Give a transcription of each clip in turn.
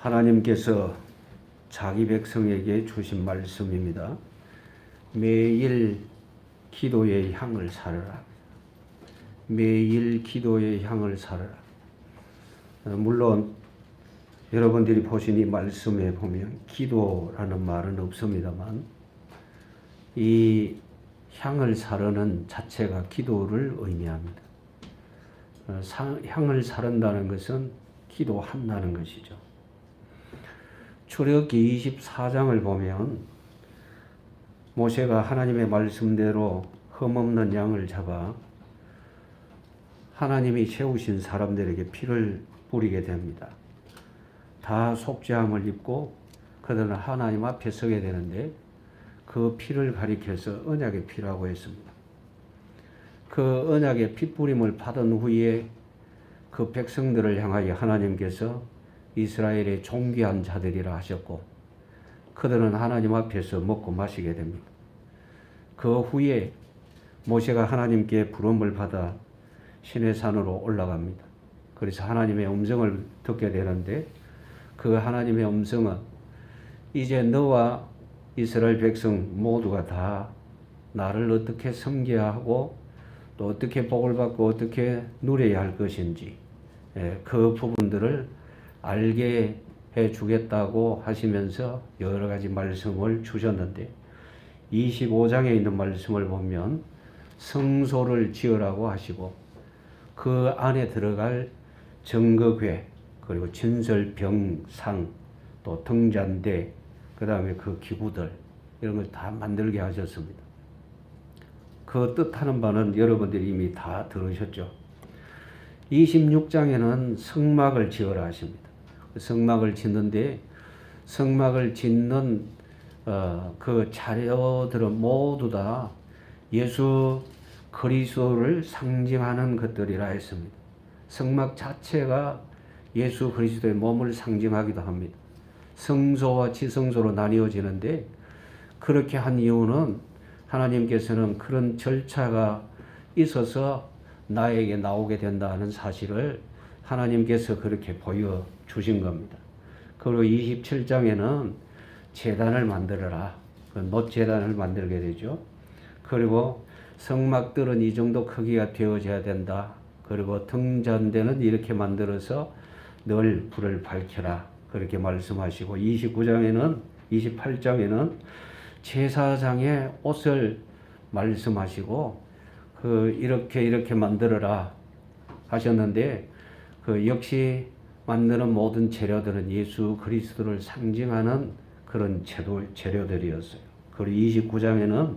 하나님께서 자기 백성에게 주신 말씀입니다. 매일 기도의 향을 살아라. 매일 기도의 향을 살아라. 물론 여러분들이 보신 이 말씀에 보면 기도라는 말은 없습니다만 이 향을 사르는 자체가 기도를 의미합니다. 향을 사른다는 것은 기도한다는 것이죠. 출애굽기 24장을 보면 모세가 하나님의 말씀대로 흠없는 양을 잡아 하나님이 세우신 사람들에게 피를 뿌리게 됩니다. 다 속죄함을 입고 그들은 하나님 앞에 서게 되는데 그 피를 가리켜서 언약의 피라고 했습니다. 그 언약의 피뿌림을 받은 후에 그 백성들을 향하여 하나님께서 이스라엘의 존귀한 자들이라 하셨고 그들은 하나님 앞에서 먹고 마시게 됩니다. 그 후에 모세가 하나님께 부름을 받아 시내산으로 올라갑니다. 그래서 하나님의 음성을 듣게 되는데 그 하나님의 음성은 이제 너와 이스라엘 백성 모두가 다 나를 어떻게 섬겨야 하고 또 어떻게 복을 받고 어떻게 누려야 할 것인지 그 부분들을 알게 해 주겠다고 하시면서 여러 가지 말씀을 주셨는데 25장에 있는 말씀을 보면 성소를 지으라고 하시고 그 안에 들어갈 정거궤 그리고 진설병상 또 등잔대 그 다음에 그 기구들 이런 걸 다 만들게 하셨습니다. 그 뜻하는 바는 여러분들이 이미 다 들으셨죠. 26장에는 성막을 지으라 하십니다. 성막을 짓는데 성막을 짓는 그 자료들은 모두 다 예수 그리스도를 상징하는 것들이라 했습니다. 성막 자체가 예수 그리스도의 몸을 상징하기도 합니다. 성소와 지성소로 나뉘어지는데 그렇게 한 이유는 하나님께서는 그런 절차가 있어서 나에게 나오게 된다는 사실을 하나님께서 그렇게 보여주신 겁니다. 그리고 27장에는 제단을 만들어라. 놋제단을 만들게 되죠. 그리고 성막들은 이 정도 크기가 되어져야 된다. 그리고 등잔대는 이렇게 만들어서 늘 불을 밝혀라. 그렇게 말씀하시고 28장에는 제사장의 옷을 말씀하시고 이렇게 만들어라 하셨는데 역시 만드는 모든 재료들은 예수 그리스도를 상징하는 그런 재료들이었어요. 그리고 29장에는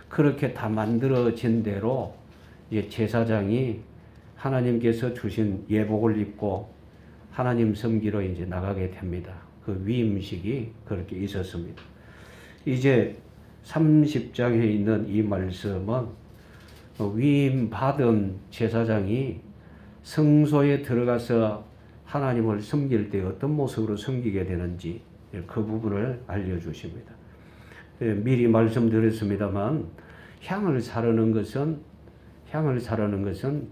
그렇게 다 만들어진 대로 이제 제사장이 하나님께서 주신 예복을 입고 하나님 섬기러 이제 나가게 됩니다. 그 위임식이 그렇게 있었습니다. 이제 30장에 있는 이 말씀은 위임 받은 제사장이 성소에 들어가서 하나님을 섬길 때 어떤 모습으로 섬기게 되는지 그 부분을 알려주십니다. 미리 말씀드렸습니다만 향을 사르는 것은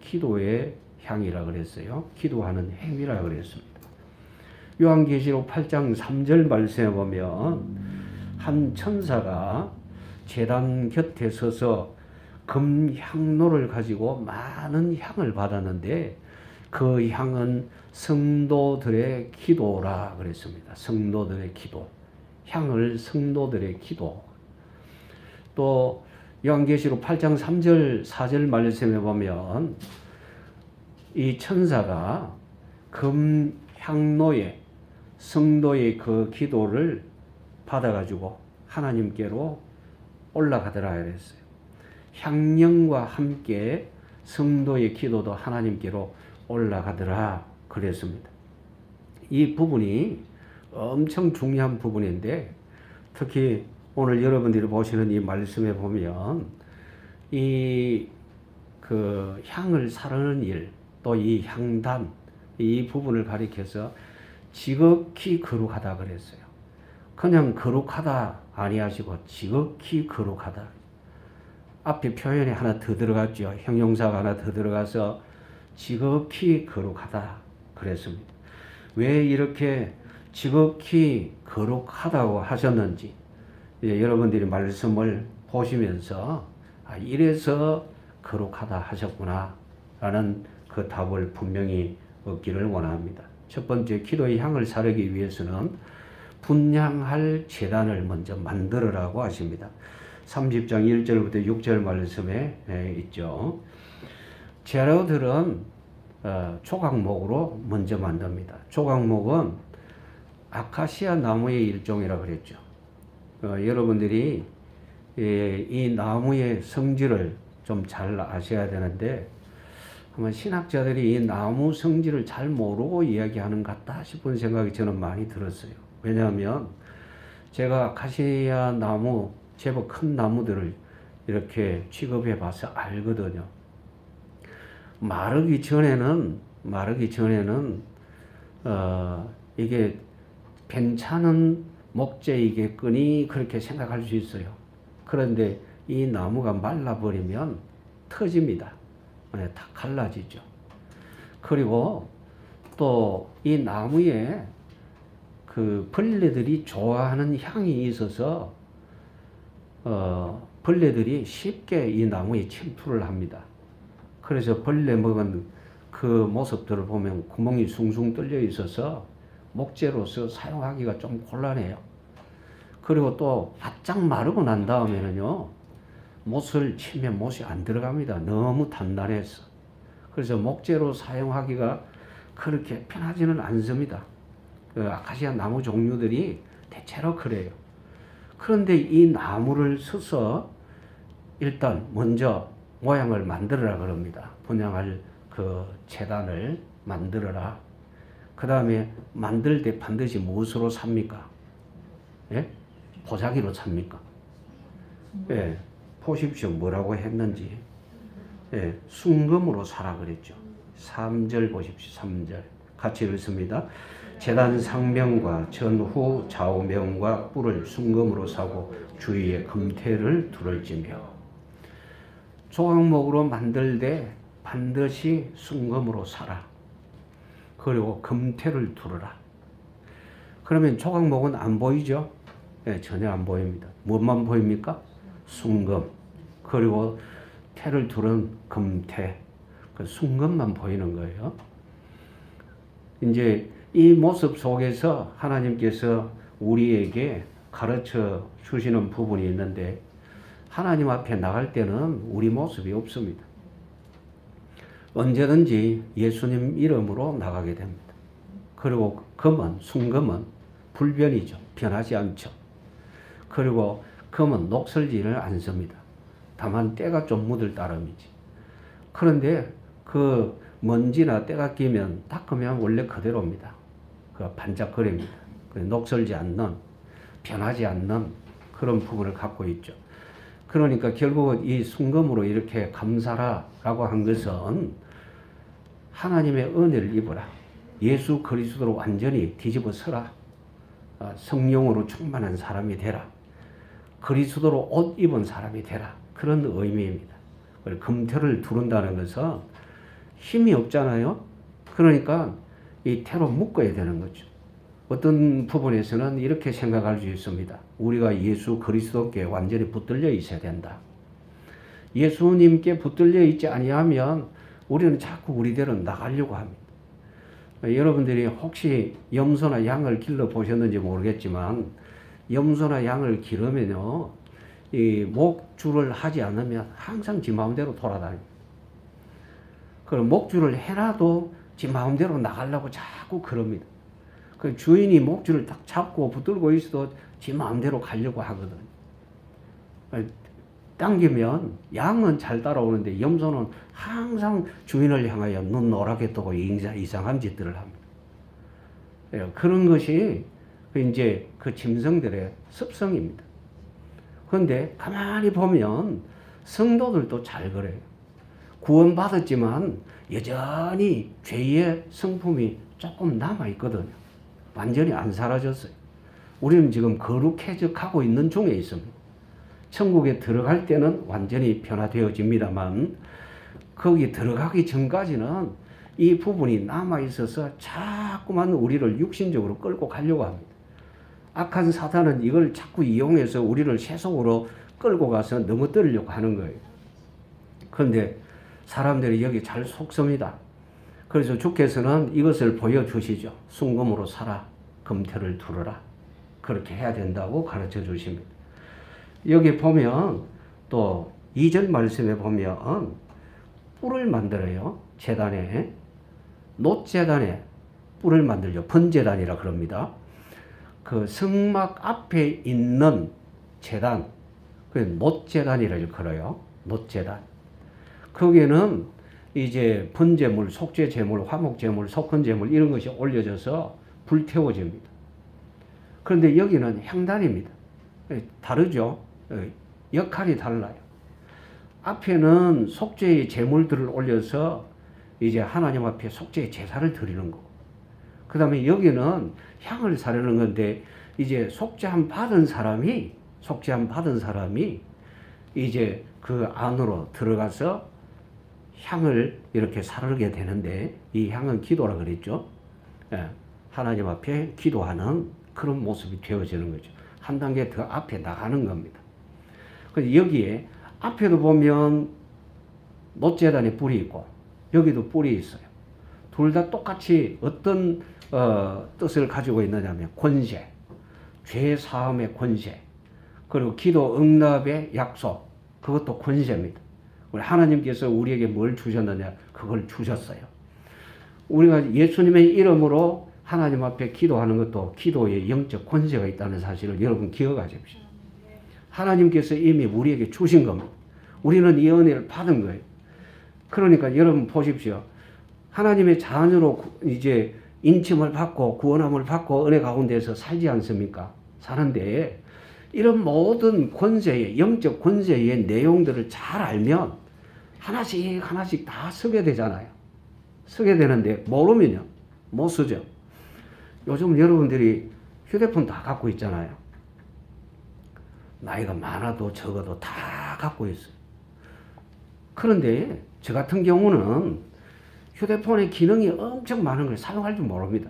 기도의 향이라 그랬어요. 기도하는 행위라 그랬습니다. 요한계시록 8장 3절 말씀에 보면 한 천사가 제단 곁에 서서 금향로를 가지고 많은 향을 받았는데 그 향은 성도들의 기도라 그랬습니다. 성도들의 기도. 향을 성도들의 기도. 또 요한계시록 8장 3절 4절 말씀에 보면 이 천사가 금향로에 성도의 그 기도를 받아가지고 하나님께로 올라가더라 그랬어요. 향령과 함께 성도의 기도도 하나님께로 올라가더라 그랬습니다. 이 부분이 엄청 중요한 부분인데 특히 오늘 여러분들이 보시는 이 말씀에 보면 이 향을 사르는 일 또 이 향단 이 부분을 가리켜서 지극히 거룩하다 그랬어요. 그냥 거룩하다 아니하시고 지극히 거룩하다. 앞에 표현이 하나 더 들어갔죠. 형용사가 하나 더 들어가서 지극히 거룩하다 그랬습니다. 왜 이렇게 지극히 거룩하다고 하셨는지 여러분들이 말씀을 보시면서 이래서 거룩하다 하셨구나 라는 그 답을 분명히 얻기를 원합니다. 첫 번째, 기도의 향을 사르기 위해서는 분향할 제단을 먼저 만들어라고 하십니다. 30장 1절부터 6절 말씀에 있죠. 재료들은 조각목으로 먼저 만듭니다. 조각목은 아카시아 나무의 일종이라고 그랬죠. 여러분들이 이 나무의 성질을 좀 잘 아셔야 되는데, 아마 신학자들이 이 나무 성질을 잘 모르고 이야기하는 것 같다 싶은 생각이 저는 많이 들었어요. 왜냐하면 제가 아카시아 나무, 제법 큰 나무들을 이렇게 취급해 봐서 알거든요. 마르기 전에는 이게 괜찮은 목재이겠거니 그렇게 생각할 수 있어요. 그런데 이 나무가 말라버리면 터집니다. 다 갈라지죠. 그리고 또 이 나무에 그 벌레들이 좋아하는 향이 있어서 벌레들이 쉽게 이 나무에 침투를 합니다. 그래서 벌레 먹은 그 모습들을 보면 구멍이 숭숭 뚫려 있어서 목재로서 사용하기가 좀 곤란해요. 그리고 또 바짝 마르고 난 다음에는요, 못을 치면 못이 안 들어갑니다. 너무 단단해서. 그래서 목재로 사용하기가 그렇게 편하지는 않습니다. 그 아카시아 나무 종류들이 대체로 그래요. 그런데 이 나무를 써서 일단 먼저 모양을 만들어라 그럽니다. 분양할 그 재단을 만들어라. 그 다음에 만들 때 반드시 무엇으로 삽니까? 예? 보자기로 삽니까? 예. 보십시오. 뭐라고 했는지. 예. 순금으로 사라 그랬죠. 3절 보십시오. 3절. 같이 읽습니다. 제단 상명과 전후 좌우명과 뿔을 순금으로 사고 주위에 금태를 두를지며. 조각목으로 만들 때 반드시 순금으로 사라. 그리고 금태를 두르라. 그러면 조각목은 안 보이죠? 네, 전혀 안 보입니다. 뭐만 보입니까? 순금. 그리고 태를 두른 금태. 그 순금만 보이는 거예요. 이제 이 모습 속에서 하나님께서 우리에게 가르쳐 주시는 부분이 있는데, 하나님 앞에 나갈 때는 우리 모습이 없습니다. 언제든지 예수님 이름으로 나가게 됩니다. 그리고 금은, 순금은 불변이죠. 변하지 않죠. 그리고 금은 녹슬지를 않습니다. 다만 때가 좀 묻을 따름이지. 그런데 그 먼지나 때가 끼면 닦으면 원래 그대로입니다. 그 반짝거립니다. 녹슬지 않는, 변하지 않는 그런 부분을 갖고 있죠. 그러니까 결국은 이 순금으로 이렇게 감사라라고 한 것은 하나님의 은혜를 입어라. 예수 그리스도로 완전히 뒤집어 서라. 성령으로 충만한 사람이 되라. 그리스도로 옷 입은 사람이 되라. 그런 의미입니다. 금태를 두른다는 것은 힘이 없잖아요. 그러니까 이 태로 묶어야 되는 거죠. 어떤 부분에서는 이렇게 생각할 수 있습니다. 우리가 예수 그리스도께 완전히 붙들려 있어야 된다. 예수님께 붙들려 있지 아니하면 우리는 자꾸 우리대로 나가려고 합니다. 여러분들이 혹시 염소나 양을 길러 보셨는지 모르겠지만, 염소나 양을 기르면요, 이 목줄을 하지 않으면 항상 지 마음대로 돌아다닙니다. 그럼 목줄을 해놔도 지 마음대로 나가려고 자꾸 그럽니다. 그 주인이 목줄을 딱 잡고 붙들고 있어도 지 마음대로 가려고 하거든요. 당기면 양은 잘 따라오는데 염소는 항상 주인을 향하여 눈 노랗게 뜨고 이상한 짓들을 합니다. 그런 것이 이제 그 짐승들의 습성입니다. 그런데 가만히 보면 성도들도 잘 그래요. 구원받았지만 여전히 죄의 성품이 조금 남아있거든요. 완전히 안 사라졌어요. 우리는 지금 거룩해져 가고 있는 중에 있습니다. 천국에 들어갈 때는 완전히 변화되어집니다만, 거기 들어가기 전까지는 이 부분이 남아있어서 자꾸만 우리를 육신적으로 끌고 가려고 합니다. 악한 사단은 이걸 자꾸 이용해서 우리를 세속으로 끌고 가서 넘어뜨리려고 하는 거예요. 그런데 사람들이 여기 잘 속습니다. 그래서 주께서는 이것을 보여주시죠. 순금으로 사라, 금태를 두르라. 그렇게 해야 된다고 가르쳐 주십니다. 여기 보면 또 2절 말씀에 보면 뿔을 만들어요. 제단에. 놋제단에 뿔을 만들죠. 번제단이라 그럽니다. 그 성막 앞에 있는 제단, 그 놋제단이라 일컬어요. 놋제단. 거기에는 이제 번제물, 속죄제물, 화목제물, 속헌제물 이런 것이 올려져서 불태워집니다. 그런데 여기는 향단입니다. 다르죠? 역할이 달라요. 앞에는 속죄의 제물들을 올려서 이제 하나님 앞에 속죄의 제사를 드리는 거고, 그 다음에 여기는 향을 사르는 건데, 이제 속죄함 받은 사람이 이제 그 안으로 들어가서 향을 이렇게 사르게 되는데, 이 향은 기도라 그랬죠. 예, 하나님 앞에 기도하는 그런 모습이 되어지는 거죠. 한 단계 더 앞에 나가는 겁니다. 그래서 여기에 앞에도 보면 놋제단에 뿔이 있고 여기도 뿔이 있어요. 둘 다 똑같이 어떤 뜻을 가지고 있느냐면 권세, 죄 사함의 권세, 그리고 기도 응답의 약속, 그것도 권세입니다. 우리 하나님께서 우리에게 뭘 주셨느냐, 그걸 주셨어요. 우리가 예수님의 이름으로 하나님 앞에 기도하는 것도 기도에 영적 권세가 있다는 사실을 여러분 기억하십시오. 하나님께서 이미 우리에게 주신 겁니다. 우리는 이 은혜를 받은 거예요. 그러니까 여러분 보십시오. 하나님의 자녀로 이제 인침을 받고 구원함을 받고 은혜 가운데서 살지 않습니까? 사는데 이런 모든 권세의, 영적 권세의 내용들을 잘 알면 하나씩 하나씩 다 쓰게 되잖아요. 쓰게 되는데 모르면요, 못 쓰죠. 요즘 여러분들이 휴대폰 다 갖고 있잖아요. 나이가 많아도 적어도 다 갖고 있어요. 그런데 저 같은 경우는 휴대폰의 기능이 엄청 많은 걸 사용할 줄 모릅니다.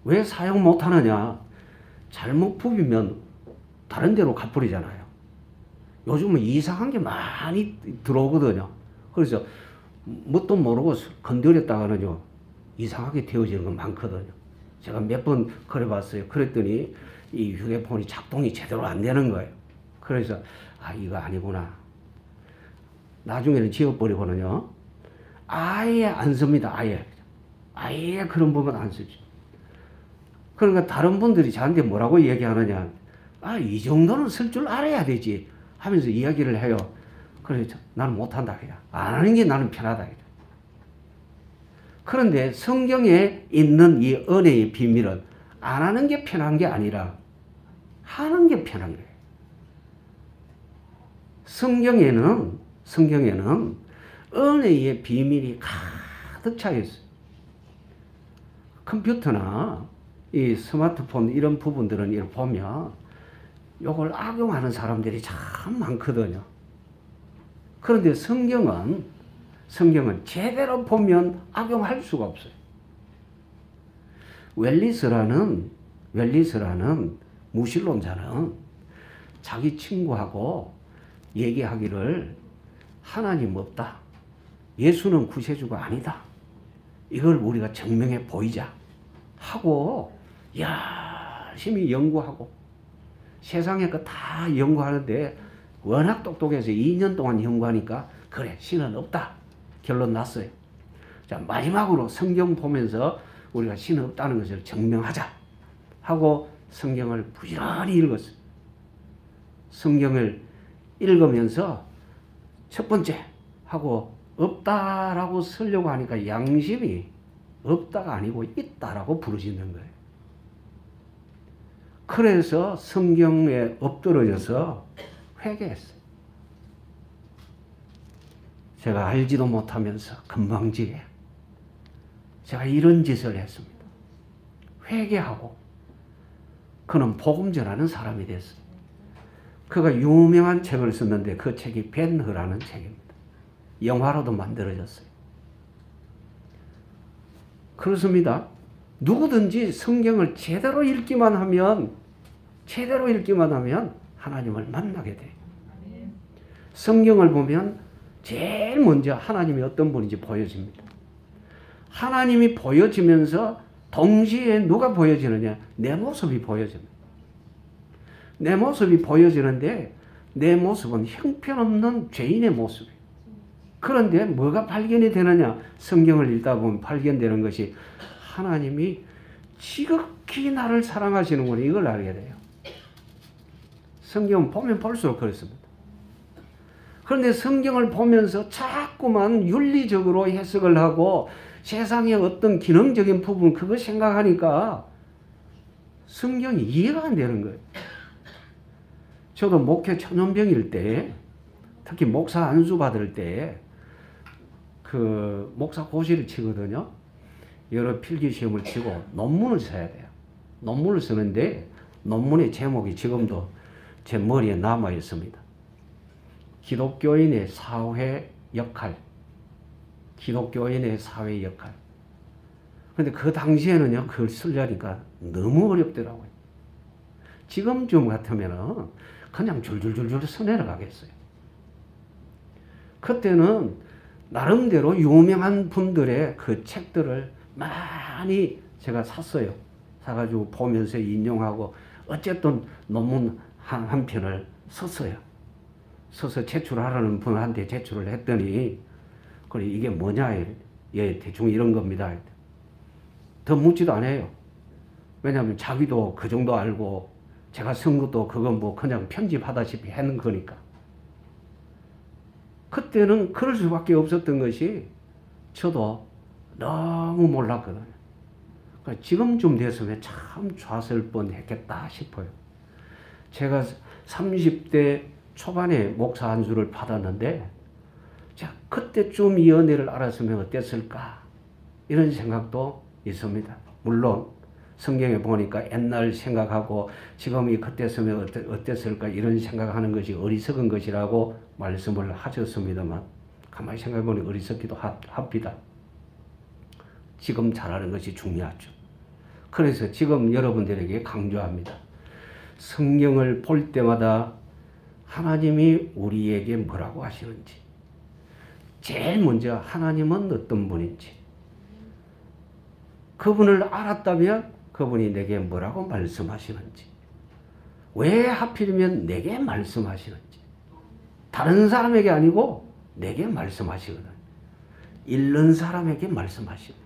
왜 사용 못하느냐? 잘못 부비면 다른 데로 가버리잖아요. 요즘은 이상한 게 많이 들어오거든요. 그래서 뭣도 모르고 건드렸다가는요, 이상하게 되어지는 건 많거든요. 제가 몇 번 그래봤어요. 그랬더니 이 휴대폰이 작동이 제대로 안 되는 거예요. 그래서 이거 아니구나. 나중에는 지워버리고는요, 아예 안 씁니다. 아예 그런 부분 안 쓰죠. 그러니까 다른 분들이 저한테 뭐라고 얘기하느냐, 이 정도는 쓸 줄 알아야 되지 하면서 이야기를 해요. 그래서 나는 못한다. 그냥 안 하는 게 나는 편하다. 그런데 성경에 있는 이 은혜의 비밀은 안 하는 게 편한 게 아니라 하는 게 편한 거예요. 성경에는 은혜의 비밀이 가득 차 있어요. 컴퓨터나 이 스마트폰 이런 부분들은 이렇게 보면 이걸 악용하는 사람들이 참 많거든요. 그런데 성경은 제대로 보면 악용할 수가 없어요. 웰리스라는 무신론자는 자기 친구하고 얘기하기를 하나님 없다, 예수는 구세주가 아니다, 이걸 우리가 증명해 보이자 하고 열심히 연구하고 세상에 거 다 연구하는데 워낙 똑똑해서 2년 동안 연구하니까 그래, 신은 없다 결론 났어요. 자, 마지막으로 성경 보면서 우리가 신은 없다는 것을 증명하자 하고 성경을 부지런히 읽었어요. 성경을 읽으면서 첫 번째 하고 없다라고 쓰려고 하니까 양심이 없다가 아니고 있다라고 부르짖는 거예요. 그래서 성경에 엎드러져서 회개했어요. 제가 알지도 못하면서 건방지게 제가 이런 짓을 했습니다. 회개하고 그는 복음 전하는 사람이 됐어요. 그가 유명한 책을 썼는데 그 책이 벤허라는 책입니다. 영화로도 만들어졌어요. 그렇습니다. 누구든지 성경을 제대로 읽기만 하면 하나님을 만나게 돼요. 성경을 보면 제일 먼저 하나님이 어떤 분인지 보여집니다. 하나님이 보여지면서 동시에 누가 보여지느냐? 내 모습이 보여집니다. 내 모습이 보여지는데 내 모습은 형편없는 죄인의 모습이에요. 그런데 뭐가 발견이 되느냐? 성경을 읽다 보면 발견되는 것이 하나님이 지극히 나를 사랑하시는구나, 이걸 알게 돼요. 성경은 보면 볼수록 그렇습니다. 그런데 성경을 보면서 자꾸만 윤리적으로 해석을 하고 세상의 어떤 기능적인 부분 그거 생각하니까 성경이 이해가 안 되는 거예요. 저도 목회 천연병일 때, 특히 목사 안수 받을 때 그 목사 고시를 치거든요. 여러 필기 시험을 치고 논문을 써야 돼요. 논문을 쓰는데 논문의 제목이 지금도 제 머리에 남아 있습니다. 기독교인의 사회 역할. 기독교인의 사회 역할. 근데 그 당시에는요, 그걸 쓰려니까 너무 어렵더라고요. 지금쯤 같으면은 그냥 줄줄줄줄 써내려가겠어요. 그때는 나름대로 유명한 분들의 그 책들을 많이 제가 샀어요. 사가지고 보면서 인용하고 어쨌든 논문 한 편을 썼어요. 써서 제출하라는 분한테 제출을 했더니 그래 이게 뭐냐? 예, 대충 이런 겁니다. 더 묻지도 않아요. 왜냐하면 자기도 그 정도 알고 제가 쓴 것도 그건 뭐 그냥 편집하다시피 하는 거니까. 그때는 그럴 수밖에 없었던 것이 저도 너무 몰랐거든요. 그러니까 지금쯤 됐으면 참 좋았을 뻔했겠다 싶어요. 제가 30대 초반에 목사 안수를 받았는데 자, 그때쯤 이 은혜를 알았으면 어땠을까? 이런 생각도 있습니다. 물론 성경에 보니까 옛날 생각하고 지금이 그때였으면 어땠을까 이런 생각하는 것이 어리석은 것이라고 말씀을 하셨습니다만 가만히 생각해보니 어리석기도 합니다. 지금 잘하는 것이 중요하죠. 그래서 지금 여러분들에게 강조합니다. 성경을 볼 때마다 하나님이 우리에게 뭐라고 하시는지, 제일 먼저 하나님은 어떤 분인지, 그분을 알았다면 그분이 내게 뭐라고 말씀하시는지, 왜 하필이면 내게 말씀하시는지, 다른 사람에게 아니고 내게 말씀하시거든. 읽는 사람에게 말씀하시고,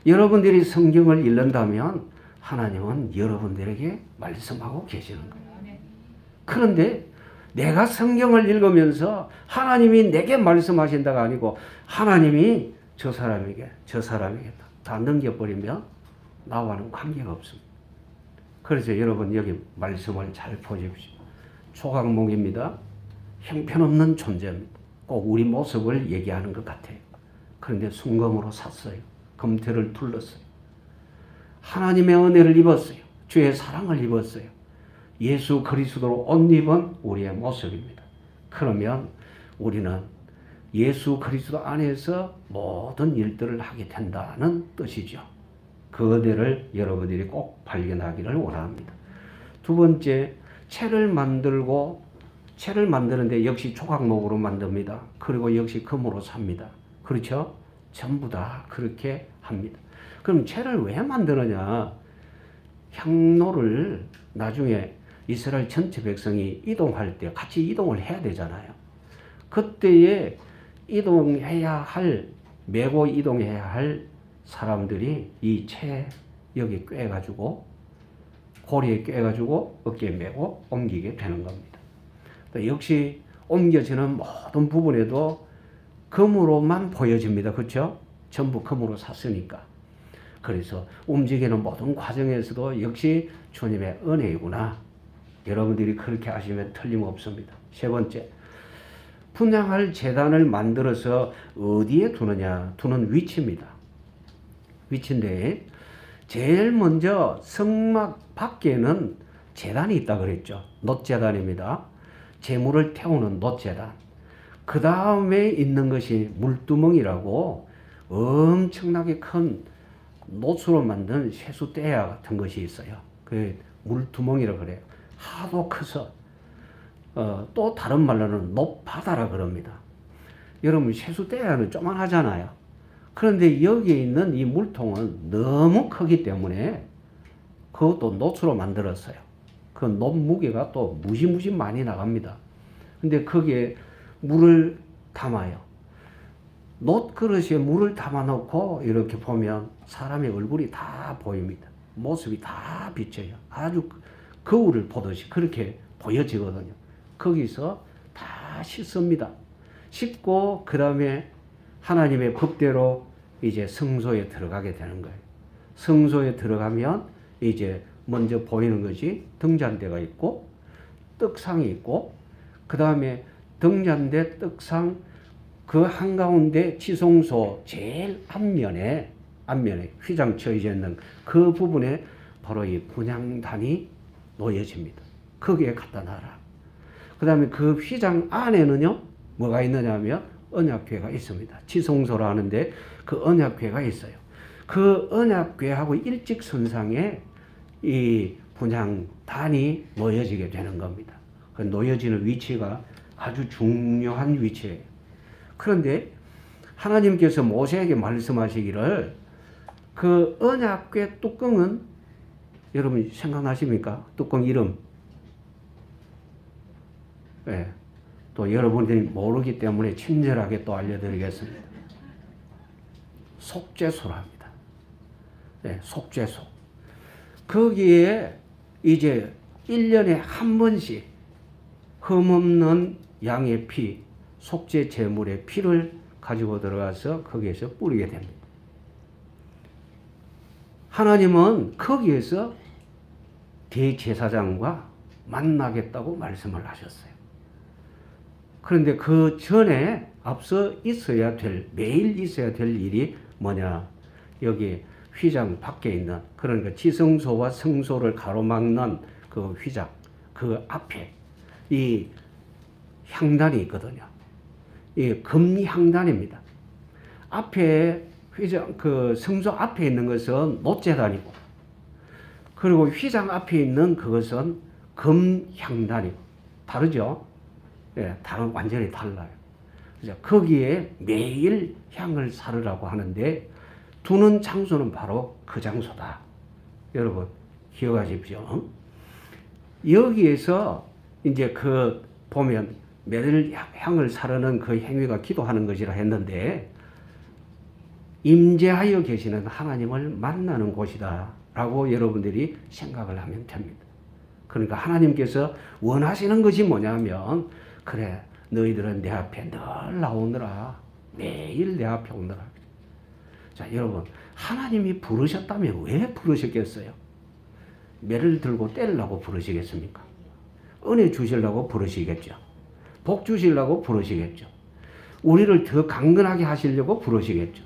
여러분들이 성경을 읽는다면 하나님은 여러분들에게 말씀하고 계시는 거예요. 그런데 내가 성경을 읽으면서 하나님이 내게 말씀하신다가 아니고 하나님이 저 사람에게 다 넘겨버리면 나와는 관계가 없습니다. 그래서 여러분 여기 말씀을 잘 보십시오. 초강목입니다. 형편없는 존재입니다. 꼭 우리 모습을 얘기하는 것 같아요. 그런데 순금으로 샀어요. 검태를 둘렀어요. 하나님의 은혜를 입었어요. 주의 사랑을 입었어요. 예수 그리스도로 옷 입은 우리의 모습입니다. 그러면 우리는 예수 그리스도 안에서 모든 일들을 하게 된다는 뜻이죠. 그 은혜를 여러분들이 꼭 발견하기를 원합니다. 두 번째, 채를 만드는데 역시 조각목으로 만듭니다. 그리고 역시 금으로 삽니다. 그렇죠? 전부 다 그렇게 합니다. 그럼 채를 왜 만드느냐? 향로를 나중에 이스라엘 전체 백성이 이동할 때 같이 이동을 해야 되잖아요. 그때에 메고 이동해야 할 사람들이 이 채 여기 꿰가지고 고리에 꿰가지고 어깨에 메고 옮기게 되는 겁니다. 역시 옮겨지는 모든 부분에도 금으로만 보여집니다. 그렇죠? 전부 금으로 샀으니까. 그래서 움직이는 모든 과정에서도 역시 주님의 은혜이구나. 여러분들이 그렇게 아시면 틀림없습니다. 세 번째, 분향할 제단을 만들어서 어디에 두는 위치입니다. 위치인데 제일 먼저 성막 밖에는 제단이 있다 그랬죠. 놋제단입니다. 재물을 태우는 놋제단. 그 다음에 있는 것이 물두멍이라고 엄청나게 큰 놋으로 만든 세수대야 같은 것이 있어요. 그 물두멍이라고 그래요. 하도 커서 또 다른 말로는 놋바다라 그럽니다. 여러분 세수대야는 조만하잖아요. 그런데 여기에 있는 이 물통은 너무 크기 때문에 그것도 놋으로 만들었어요. 그 놋 무게가 또 무지무지 많이 나갑니다. 근데 거기에 물을 담아요. 놋 그릇에 물을 담아 놓고 이렇게 보면 사람의 얼굴이 다 보입니다. 모습이 다 비쳐요. 아주 거울을 보듯이 그렇게 보여지거든요. 거기서 다 씻습니다. 씻고 그 다음에 하나님의 법대로 이제 성소에 들어가게 되는 거예요. 성소에 들어가면 이제 먼저 보이는 것이 등잔대가 있고 떡상이 있고 그 다음에 등잔대 떡상 그 한가운데 지성소 제일 앞면에 휘장 쳐져 있는 그 부분에 바로 이 분향단이 놓여집니다. 거기에 갖다 놔라. 그 다음에 그 휘장 안에는요 뭐가 있느냐 하면 언약궤가 있습니다. 지성소라 하는데 그 언약궤가 있어요. 그 언약궤하고 일직선상에 이 분향단이 놓여지게 되는 겁니다. 그 놓여지는 위치가 아주 중요한 위치예요. 그런데 하나님께서 모세에게 말씀하시기를 그 언약궤 뚜껑은 여러분 생각나십니까? 뚜껑 이름. 네. 또 여러분들이 모르기 때문에 친절하게 또 알려드리겠습니다. 속죄소랍니다. 네, 속죄소. 거기에 이제 1년에 한 번씩 흠없는 양의 피, 속죄 제물의 피를 가지고 들어가서 거기에서 뿌리게 됩니다. 하나님은 거기에서 대제사장과 만나겠다고 말씀을 하셨어요. 그런데 그 전에 앞서 매일 있어야 될 일이 뭐냐? 여기 휘장 밖에 있는, 그러니까 지성소와 성소를 가로막는 그 휘장, 그 앞에 이 향단이 있거든요. 이 금향단입니다. 앞에 휘장, 그 성소 앞에 있는 것은 놋제단이고, 그리고 휘장 앞에 있는 그것은 금향단이고, 다르죠? 예, 완전히 달라요. 그래서 거기에 매일 향을 사르라고 하는데, 두는 장소는 바로 그 장소다. 여러분, 기억하십시오. 여기에서 이제 보면 매일 향을 사르는 그 행위가 기도하는 것이라 했는데, 임재하여 계시는 하나님을 만나는 곳이다 라고 여러분들이 생각을 하면 됩니다. 그러니까 하나님께서 원하시는 것이 뭐냐면, 그래, 너희들은 내 앞에 늘 나오느라, 매일 내 앞에 오느라. 자, 여러분, 하나님이 부르셨다면 왜 부르셨겠어요? 매를 들고 때리려고 부르시겠습니까? 은혜 주시려고 부르시겠죠. 복 주시려고 부르시겠죠. 우리를 더 강건하게 하시려고 부르시겠죠.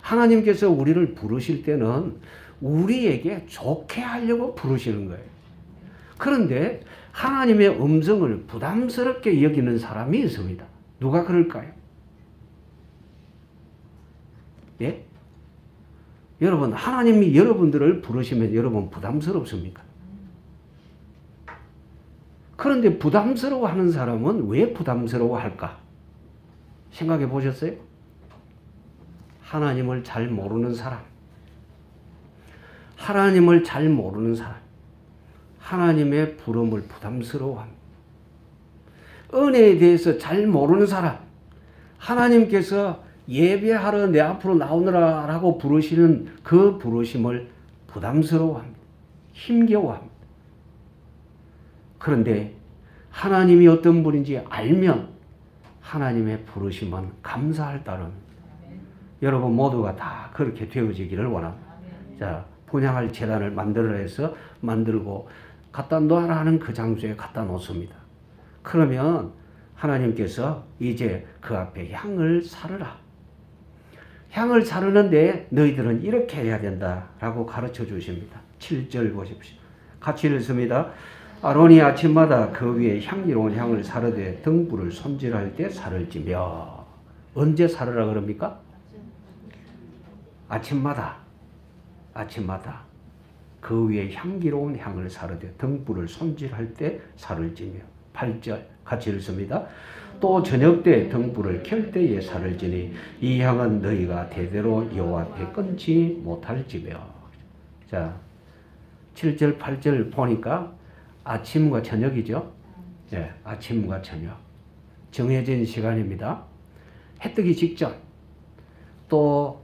하나님께서 우리를 부르실 때는 우리에게 좋게 하려고 부르시는 거예요. 그런데 하나님의 음성을 부담스럽게 여기는 사람이 있습니다. 누가 그럴까요? 예? 여러분, 하나님이 여러분들을 부르시면 여러분 부담스럽습니까? 그런데 부담스러워하는 사람은 왜 부담스러워할까? 생각해 보셨어요? 하나님을 잘 모르는 사람, 하나님을 잘 모르는 사람, 하나님의 부름을 부담스러워합니다. 은혜에 대해서 잘 모르는 사람, 하나님께서 예배하러 내 앞으로 나오느라 라고 부르시는 그 부르심을 부담스러워합니다. 힘겨워합니다. 그런데 하나님이 어떤 분인지 알면 하나님의 부르심은 감사할 따름입니다. 여러분 모두가 다 그렇게 되어지기를 원합니다. 자, 분향할 제단을 만들고 갖다 놓아라 하는 그 장소에 갖다 놓습니다. 그러면 하나님께서 이제 그 앞에 향을 사르라. 향을 사르는데 너희들은 이렇게 해야 된다라고 가르쳐 주십니다. 7절 보십시오. 같이 읽습니다. 아론이 아침마다 그 위에 향기로운 향을 사르되 등불을 손질할 때 사를지며. 언제 사르라 그럽니까? 아침마다. 아침마다 그 위에 향기로운 향을 사르되 등불을 손질할 때 살을 찌며 8절 같이 읽습니다. 또 저녁 때 등불을 켤 때에 살을 찌니 이 향은 너희가 대대로 여호와 앞에 끊지 못할지며. 자, 7절 8절 보니까 아침과 저녁이죠. 예, 아침과 저녁 정해진 시간입니다. 해 뜨기 직전 또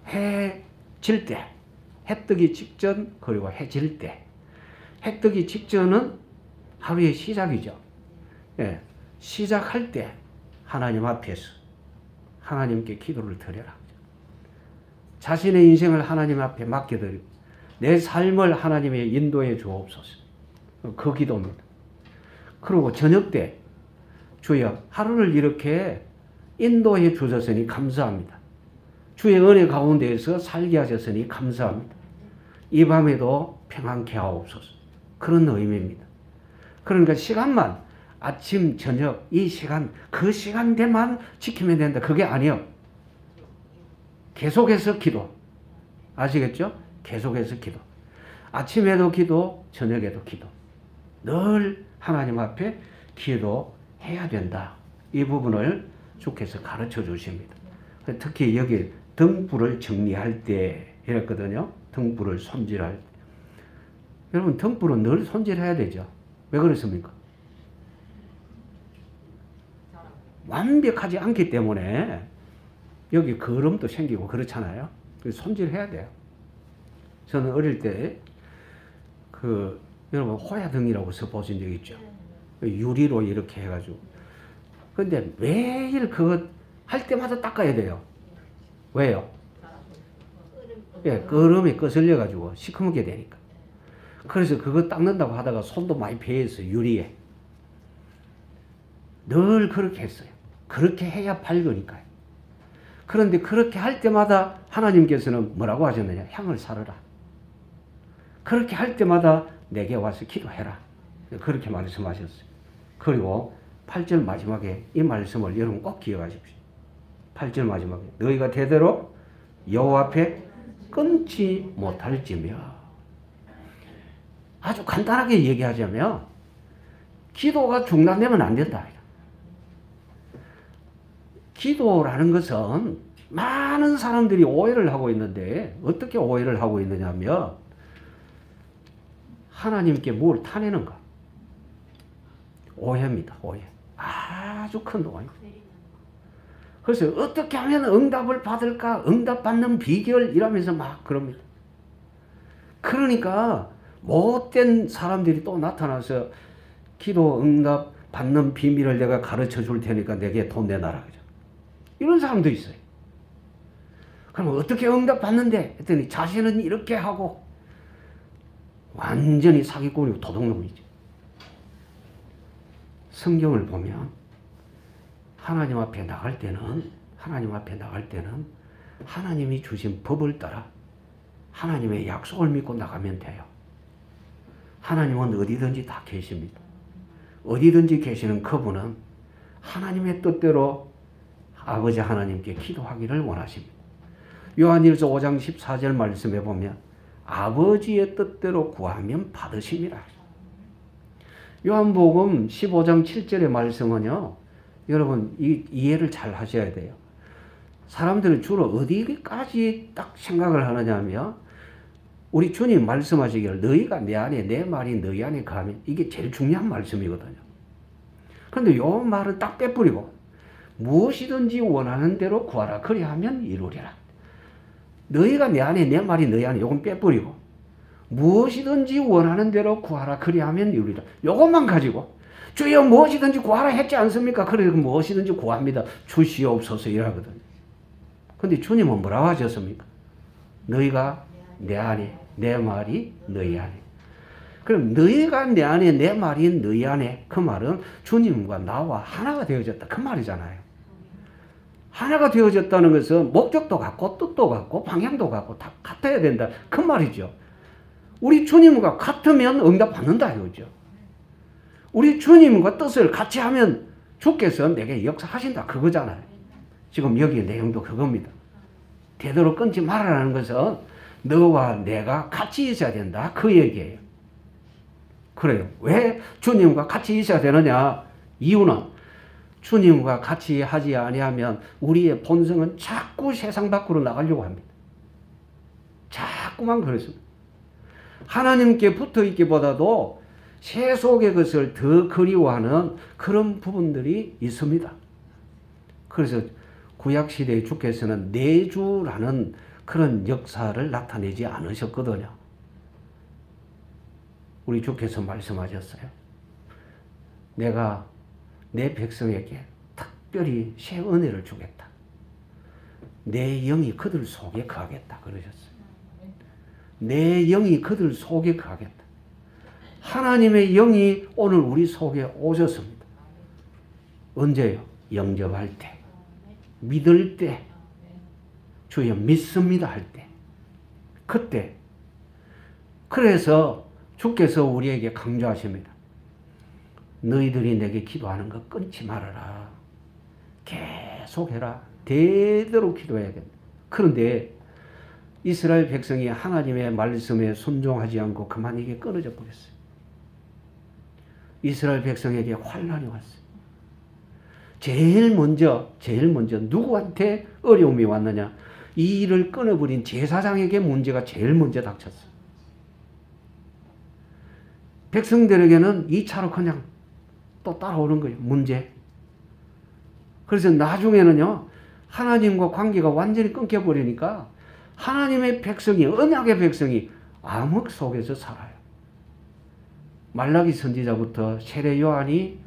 해 질 때, 해 뜨기 직전 그리고 해 질 때. 해 뜨기 직전은 하루의 시작이죠. 예, 시작할 때 하나님 앞에서 하나님께 기도를 드려라. 자신의 인생을 하나님 앞에 맡겨드리고 내 삶을 하나님의 인도해 주옵소서. 그 기도입니다. 그리고 저녁 때 주여 하루를 이렇게 인도해 주셨으니 감사합니다. 주의 은혜 가운데에서 살게 하셨으니 감사합니다. 이 밤에도 평안케 하옵소서. 그런 의미입니다. 그러니까 시간만 아침, 저녁 이 시간 그 시간대만 지키면 된다. 그게 아니요. 계속해서 기도. 아시겠죠? 계속해서 기도. 아침에도 기도, 저녁에도 기도. 늘 하나님 앞에 기도해야 된다. 이 부분을 주께서 가르쳐 주십니다. 특히 여기 등불을 정리할 때 이랬거든요. 등불을 손질할 때. 여러분 등불은 늘 손질해야 되죠. 왜 그렇습니까? 완벽하지 않기 때문에 여기 거름도 생기고 그렇잖아요. 손질해야 돼요. 저는 어릴 때 여러분 호야등이라고 써보신 적 있죠? 유리로 이렇게 해가지고. 근데 매일 그거 할 때마다 닦아야 돼요. 왜요? 예, 거름이 거슬려가지고 시커멓게 되니까. 그래서 그거 닦는다고 하다가 손도 많이 베었어요. 유리에. 늘 그렇게 했어요. 그렇게 해야 밝으니까요. 그런데 그렇게 할 때마다 하나님께서는 뭐라고 하셨느냐? 향을 사르라. 그렇게 할 때마다 내게 와서 기도해라. 그렇게 말씀하셨어요. 그리고 8절 마지막에 이 말씀을 여러분 꼭 기억하십시오. 8절 마지막에 너희가 대대로 여호와 앞에 끊지 못할지며. 아주 간단하게 얘기하자면 기도가 중단되면 안 된다. 기도라는 것은 많은 사람들이 오해를 하고 있는데 어떻게 오해를 하고 있느냐면 하나님께 뭘 타내는가? 오해입니다. 오해. 아주 큰 오해. 그래서 어떻게 하면 응답을 받을까? 응답받는 비결 이러면서 막 그럽니다. 그러니까 못된 사람들이 또 나타나서 기도 응답 받는 비밀을 내가 가르쳐 줄 테니까 내게 돈 내놔라. 그죠? 이런 사람도 있어요. 그럼 어떻게 응답 받는데? 했더니 자신은 이렇게 하고 완전히 사기꾼이고 도둑놈이죠. 성경을 보면 하나님 앞에 나갈 때는 하나님이 주신 법을 따라 하나님의 약속을 믿고 나가면 돼요. 하나님은 어디든지 다 계십니다. 어디든지 계시는 그분은 하나님의 뜻대로 아버지 하나님께 기도하기를 원하십니다. 요한일서 5장 14절 말씀에 보면 아버지의 뜻대로 구하면 받으심이라. 요한복음 15장 7절의 말씀은요. 여러분 이해를 잘 하셔야 돼요. 사람들은 주로 어디까지 딱 생각을 하느냐면 우리 주님 말씀하시기를 너희가 내 안에 내 말이 너희 안에 가면 이게 제일 중요한 말씀이거든요. 그런데 요 말은 딱 빼버리고 무엇이든지 원하는 대로 구하라 그리하면 이루리라. 너희가 내 안에 내 말이 너희 안에 요건 빼버리고 무엇이든지 원하는 대로 구하라 그리하면 이루리라. 요것만 가지고 주여 무엇이든지 구하라 했지 않습니까? 그래서 무엇이든지 구합니다. 주시옵소서 이러거든요. 근데 주님은 뭐라고 하셨습니까? 너희가 내 안에 내 말이 너희 안에. 그럼 너희가 내 안에 내 말이 너희 안에 그 말은 주님과 나와 하나가 되어졌다 그 말이잖아요. 하나가 되어졌다는 것은 목적도 같고 뜻도 같고 방향도 같고 다 같아야 된다 그 말이죠. 우리 주님과 같으면 응답받는다 이거죠. 우리 주님과 뜻을 같이 하면 주께서 내게 역사하신다 그거잖아요. 지금 여기 내용도 그겁니다. 되도록 끊지 말아라는 것은 너와 내가 같이 있어야 된다. 그 얘기예요. 그래요. 왜 주님과 같이 있어야 되느냐? 이유는 주님과 같이 하지 아니하면 우리의 본성은 자꾸 세상 밖으로 나가려고 합니다. 자꾸만 그렇습니다. 하나님께 붙어 있기보다도 세속의 것을 더 그리워하는 그런 부분들이 있습니다. 그래서 구약시대에 주께서는 내주라는 그런 역사를 나타내지 않으셨거든요. 우리 주께서 말씀하셨어요. 내가 내 백성에게 특별히 새 은혜를 주겠다. 내 영이 그들 속에 거하겠다. 그러셨어요. 내 영이 그들 속에 거하겠다. 하나님의 영이 오늘 우리 속에 오셨습니다. 언제요? 영접할 때, 믿을 때, 주여 믿습니다 할 때, 그때. 그래서 주께서 우리에게 강조하십니다. 너희들이 내게 기도하는 거 끊지 말아라. 계속 해라. 대대로 기도해야겠다. 그런데 이스라엘 백성이 하나님의 말씀에 순종하지 않고 그만 이게 끊어져 버렸어요. 이스라엘 백성에게 환난이 왔어요. 제일 먼저 누구한테 어려움이 왔느냐? 이 일을 끊어버린 제사장에게 문제가 제일 먼저 닥쳤어요. 백성들에게는 2차로 그냥 또 따라오는 거예요. 문제. 그래서 나중에는요, 하나님과 관계가 완전히 끊겨버리니까 하나님의 백성이, 언약의 백성이 암흑 속에서 살아요. 말라기 선지자부터 세례 요한이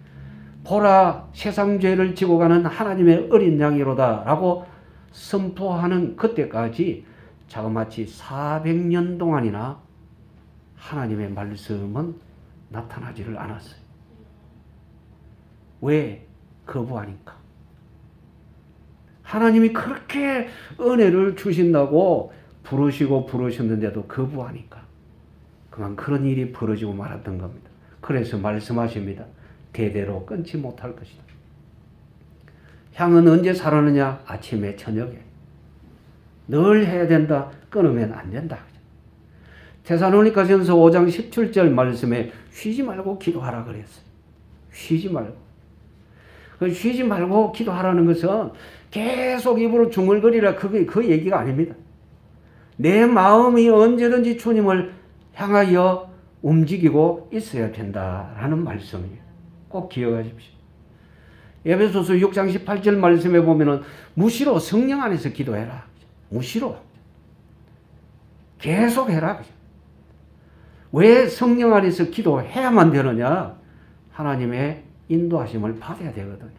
보라 세상 죄를 지고 가는 하나님의 어린 양이로다 라고 선포하는 그때까지 자그마치 400년 동안이나 하나님의 말씀은 나타나지를 않았어요. 왜? 거부하니까. 하나님이 그렇게 은혜를 주신다고 부르셨는데도 거부하니까. 그만 그런 일이 벌어지고 말았던 겁니다. 그래서 말씀하십니다. 대대로 끊지 못할 것이다. 향은 언제 사르느냐? 아침에 저녁에. 늘 해야 된다. 끊으면 안 된다. 데살로니가전서 5장 17절 말씀에 쉬지 말고 기도하라 그랬어요. 쉬지 말고. 쉬지 말고 기도하라는 것은 계속 입으로 중얼거리라 그 얘기가 아닙니다. 내 마음이 언제든지 주님을 향하여 움직이고 있어야 된다라는 말씀이에요. 꼭 기억하십시오. 에베소서 6장 18절 말씀에 보면은 무시로 성령 안에서 기도해라. 무시로. 계속 해라. 왜 성령 안에서 기도해야만 되느냐? 하나님의 인도하심을 받아야 되거든요.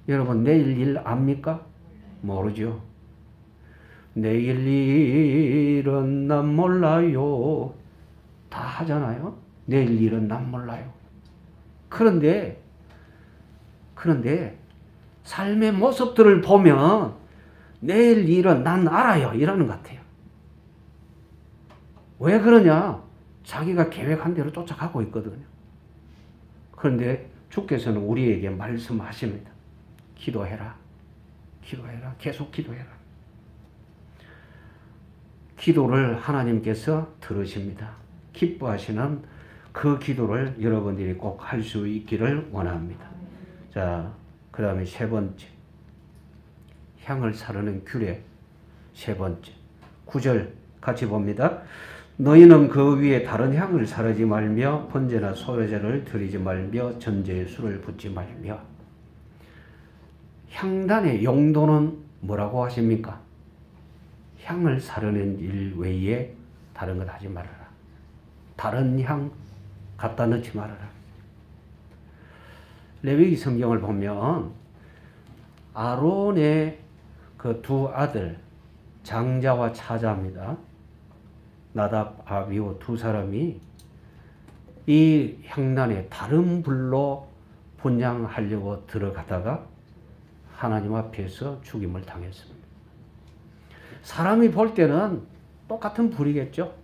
여러분 내일 일 압니까? 모르죠. 내일 일은 난 몰라요. 다 하잖아요. 내일 일은 난 몰라요. 그런데 삶의 모습들을 보면 내일 일은 난 알아요. 이러는 것 같아요. 왜 그러냐? 자기가 계획한 대로 쫓아가고 있거든요. 그런데 주께서는 우리에게 말씀하십니다. 기도해라. 기도해라. 계속 기도해라. 기도를 하나님께서 들으십니다. 기뻐하시는 그 기도를 여러분들이 꼭 할 수 있기를 원합니다. 자, 그 다음에 세 번째. 향을 사르는 규례. 세 번째. 9절 같이 봅니다. 너희는 그 위에 다른 향을 사르지 말며 번제나 소제를 드리지 말며 전제에 술을 붓지 말며. 향단의 용도는 뭐라고 하십니까? 향을 사르는 일 외에 다른 것 하지 말아라. 다른 향 갖다 넣지 말아라. 레위기 성경을 보면 아론의 그 두 아들 장자와 차자입니다. 나답, 아비후 두 사람이 이 향단에 다른 불로 분향하려고 들어가다가 하나님 앞에서 죽임을 당했습니다. 사람이 볼 때는 똑같은 불이겠죠.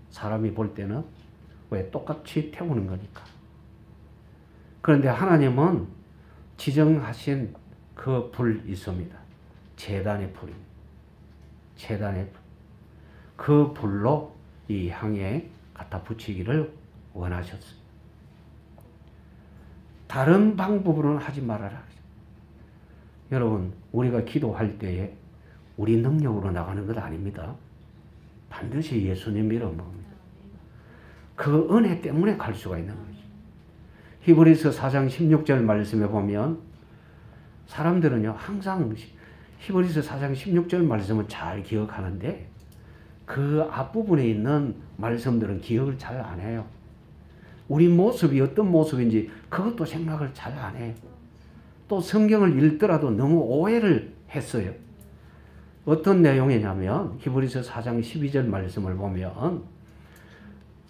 사람이 볼 때는 왜 똑같이 태우는 거니까. 그런데 하나님은 지정하신 그 불이 있습니다. 제단의 불입니다. 제단의 불. 그 불로 이 향에 갖다 붙이기를 원하셨어요. 다른 방법으로는 하지 말아라. 여러분, 우리가 기도할 때에 우리 능력으로 나가는 것 아닙니다. 반드시 예수님 믿음으로 봅니다. 그 은혜 때문에 갈 수가 있는 거죠. 히브리서 4장 16절 말씀에 보면 사람들은요, 항상 히브리서 4장 16절 말씀은 잘 기억하는데 그 앞부분에 있는 말씀들은 기억을 잘 안 해요. 우리 모습이 어떤 모습인지 그것도 생각을 잘 안 해요. 또 성경을 읽더라도 너무 오해를 했어요. 어떤 내용이냐면 히브리서 4장 12절 말씀을 보면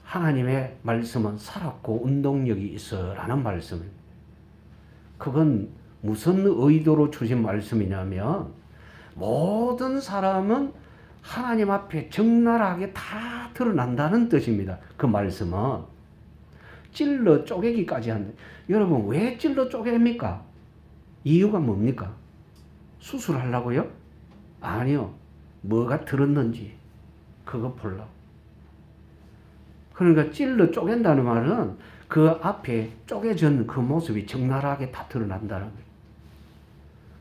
하나님의 말씀은 살았고 운동력이 있어 라는 말씀입니다. 그건 무슨 의도로 주신 말씀이냐면 모든 사람은 하나님 앞에 적나라하게 다 드러난다는 뜻입니다. 그 말씀은 찔러 쪼개기까지 한다. 여러분, 왜 찔러 쪼갭니까? 이유가 뭡니까? 수술하려고요? 아니요. 뭐가 들었는지 그거 보려고. 그러니까 찔러 쪼갠다는 말은 그 앞에 쪼개진 그 모습이 적나라하게 다 드러난다는 거예요.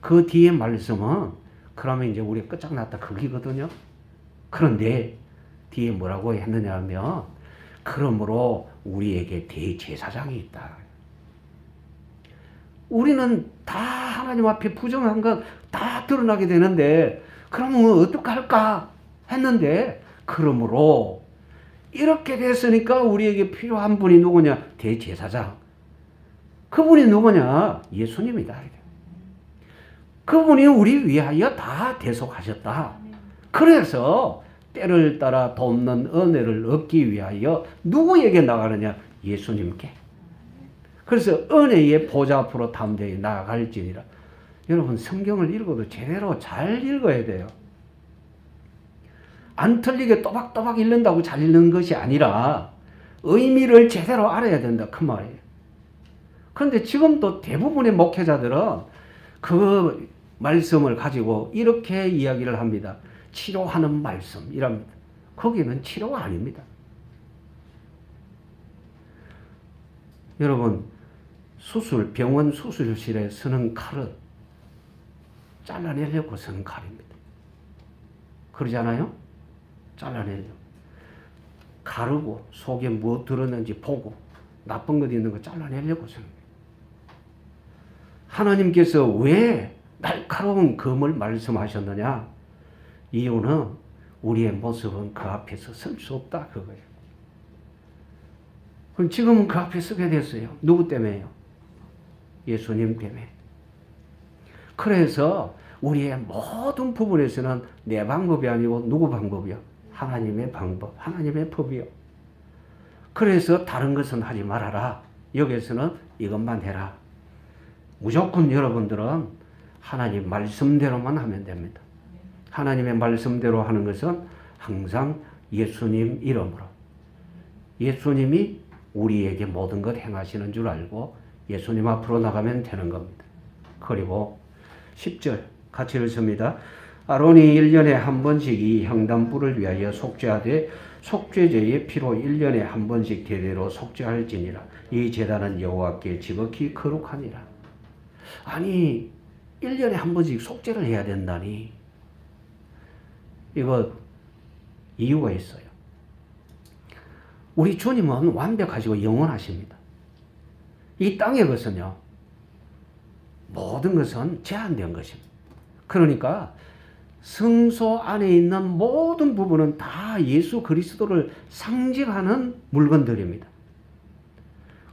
그 뒤에 말씀은 그러면 이제 우리가 끝장났다 거기거든요. 그런데 뒤에 뭐라고 했느냐 하면 그러므로 우리에게 대제사장이 있다. 우리는 다 하나님 앞에 부정한 것 다 드러나게 되는데 그러면 어떡할까 했는데 그러므로 이렇게 됐으니까 우리에게 필요한 분이 누구냐? 대제사장. 그분이 누구냐? 예수님이다. 그분이 우리 위하여 다 대속하셨다. 그래서 때를 따라 돕는 은혜를 얻기 위하여 누구에게 나가느냐? 예수님께. 그래서 은혜의 보좌 앞으로 담대히 나아갈지니라. 여러분, 성경을 읽어도 제대로 잘 읽어야 돼요. 안 틀리게 또박또박 읽는다고 잘 읽는 것이 아니라 의미를 제대로 알아야 된다 그 말이에요. 그런데 지금도 대부분의 목회자들은 그 말씀을 가지고 이렇게 이야기를 합니다. 치료하는 말씀이랍니다. 거기는 치료가 아닙니다. 여러분, 병원 수술실에 쓰는 칼은 잘라내려고 쓰는 칼입니다. 그러잖아요? 잘라내려고. 가르고 속에 뭐 들었는지 보고 나쁜 것 있는 거 잘라내려고 쓰는 거예요. 하나님께서 왜 날카로운 검을 말씀하셨느냐? 이유는 우리의 모습은 그 앞에서 설 수 없다 그거예요. 그럼 지금은 그 앞에 서게 됐어요. 누구 때문에요? 예수님 때문에. 그래서 우리의 모든 부분에서는 내 방법이 아니고 누구 방법이요? 하나님의 방법, 하나님의 법이요. 그래서 다른 것은 하지 말아라. 여기서는 이것만 해라. 무조건 여러분들은 하나님 말씀대로만 하면 됩니다. 하나님의 말씀대로 하는 것은 항상 예수님 이름으로. 예수님이 우리에게 모든 것 행하시는 줄 알고 예수님 앞으로 나가면 되는 겁니다. 그리고 10절 같이 읽습니다. 아론이 1년에 한 번씩 이 향단불을 위하여 속죄하되 속죄제의 피로 1년에 한 번씩 대대로 속죄할지니라. 이 제단은 여호와께 지극히 거룩하니라. 아니 1년에 한 번씩 속죄를 해야 된다니 이거 이유가 있어요. 우리 주님은 완벽하시고 영원하십니다. 이 땅의 것은요 모든 것은 제한된 것입니다. 그러니까 성소 안에 있는 모든 부분은 다 예수 그리스도를 상징하는 물건들입니다.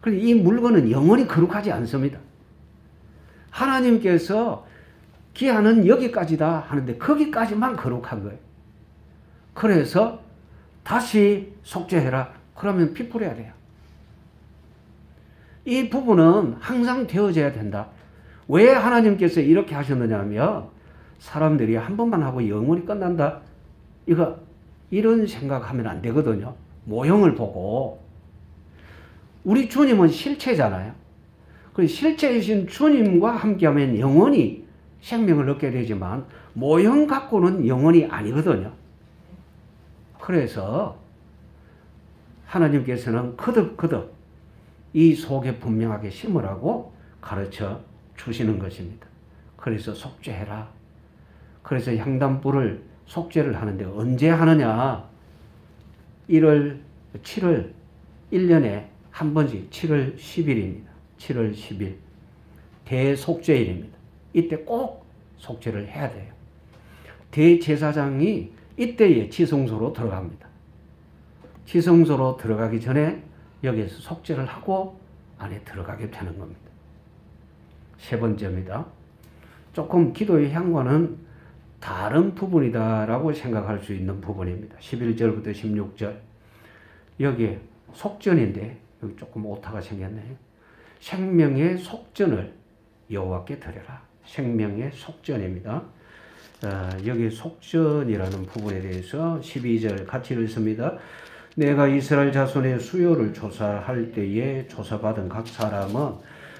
그런데 이 물건은 영원히 거룩하지 않습니다. 하나님께서 기한은 여기까지다 하는데 거기까지만 거룩한 거예요. 그래서 다시 속죄해라. 그러면 피 뿌려야 돼요. 이 부분은 항상 되어져야 된다. 왜 하나님께서 이렇게 하셨느냐 하면 사람들이 한 번만 하고 영원히 끝난다. 이런 생각하면 안 되거든요. 모형을 보고. 우리 주님은 실체잖아요. 그 실체이신 주님과 함께하면 영원히 생명을 얻게 되지만 모형 갖고는 영원히 아니거든요. 그래서 하나님께서는 거듭 이 속에 분명하게 심으라고 가르쳐 주시는 것입니다. 그래서 속죄해라. 그래서 향단불을 속죄를 하는데 언제 하느냐? 7월 1년에 한 번씩 7월 10일입니다. 7월 10일 대속죄일입니다. 이때 꼭 속죄를 해야 돼요. 대제사장이 이때에 지성소로 들어갑니다. 지성소로 들어가기 전에 여기에서 속죄를 하고 안에 들어가게 되는 겁니다. 세 번째입니다. 조금 기도의 향과는 다른 부분이다라고 생각할 수 있는 부분입니다. 11절부터 16절 여기에 속전인데 여기 조금 오타가 생겼네요. 생명의 속전을 여호와께 드려라. 생명의 속전입니다. 여기 속전이라는 부분에 대해서 12절 같이 읽습니다. 내가 이스라엘 자손의 수요를 조사할 때에 조사받은 각 사람은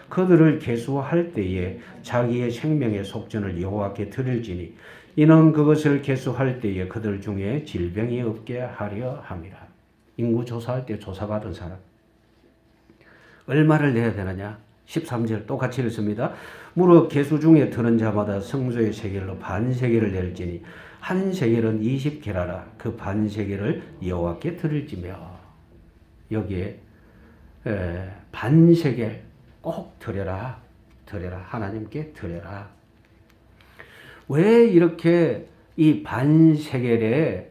그들을 계수할 때에 자기의 생명의 속전을 여호와께 드릴지니 이는 그것을 계수할 때에 그들 중에 질병이 없게 하려 함이라. 인구 조사할 때 조사받은 사람 얼마를 내야 되느냐? 13절 똑같이 읽습니다. 무릇 계수 중에 드는 자마다 성소의 세겔로 반세겔을 낼지니 한 세겔은 20게라라. 그 반세겔을 여호와께 드릴지며 여기에 반세겔 꼭 드려라. 하나님께 드려라. 왜 이렇게 이 반세겔의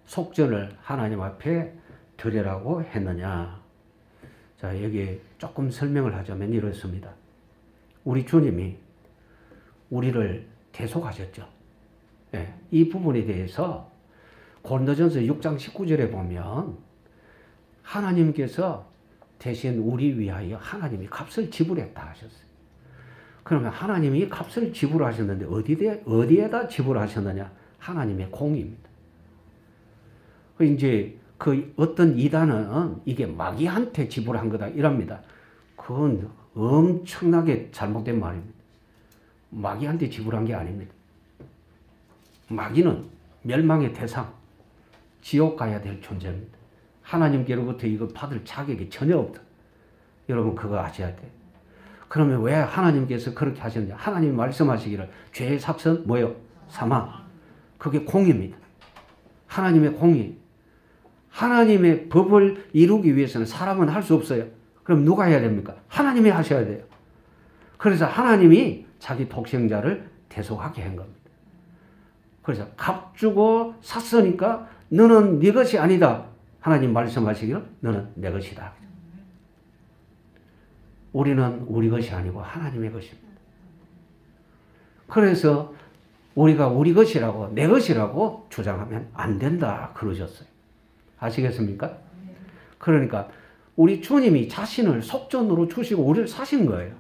속전을 하나님 앞에 드리라고 했느냐? 자, 여기 조금 설명을 하자면 이렇습니다. 우리 주님이 우리를 대속하셨죠. 예, 이 부분에 대해서 고린도전서 6장 19절에 보면 하나님께서 대신 우리 위하여 하나님이 값을 지불했다 하셨어요. 그러면 하나님이 값을 지불하셨는데 어디에다 지불하셨느냐? 하나님의 공입니다. 이제 그 어떤 이단은 이게 마귀한테 지불한 거다 이럽니다. 그건 엄청나게 잘못된 말입니다. 마귀한테 지불한 게 아닙니다. 마귀는 멸망의 대상, 지옥 가야 될 존재입니다. 하나님께로부터 이걸 받을 자격이 전혀 없다. 여러분 그거 아셔야 돼요. 그러면 왜 하나님께서 그렇게 하셨느냐? 하나님이 말씀하시기를 죄의 삭선 뭐요? 사망. 그게 공입니다. 하나님의 공이. 하나님의 법을 이루기 위해서는 사람은 할 수 없어요. 그럼 누가 해야 됩니까? 하나님이 하셔야 돼요. 그래서 하나님이 자기 독생자를 대속하게 한 겁니다. 그래서 값 주고 샀으니까 너는 네 것이 아니다. 하나님 말씀하시기를 너는 내 것이다. 우리는 우리 것이 아니고 하나님의 것입니다. 그래서 우리가 우리 것이라고 내 것이라고 주장하면 안 된다 그러셨어요. 아시겠습니까? 그러니까 우리 주님이 자신을 속전으로 주시고 우리를 사신 거예요.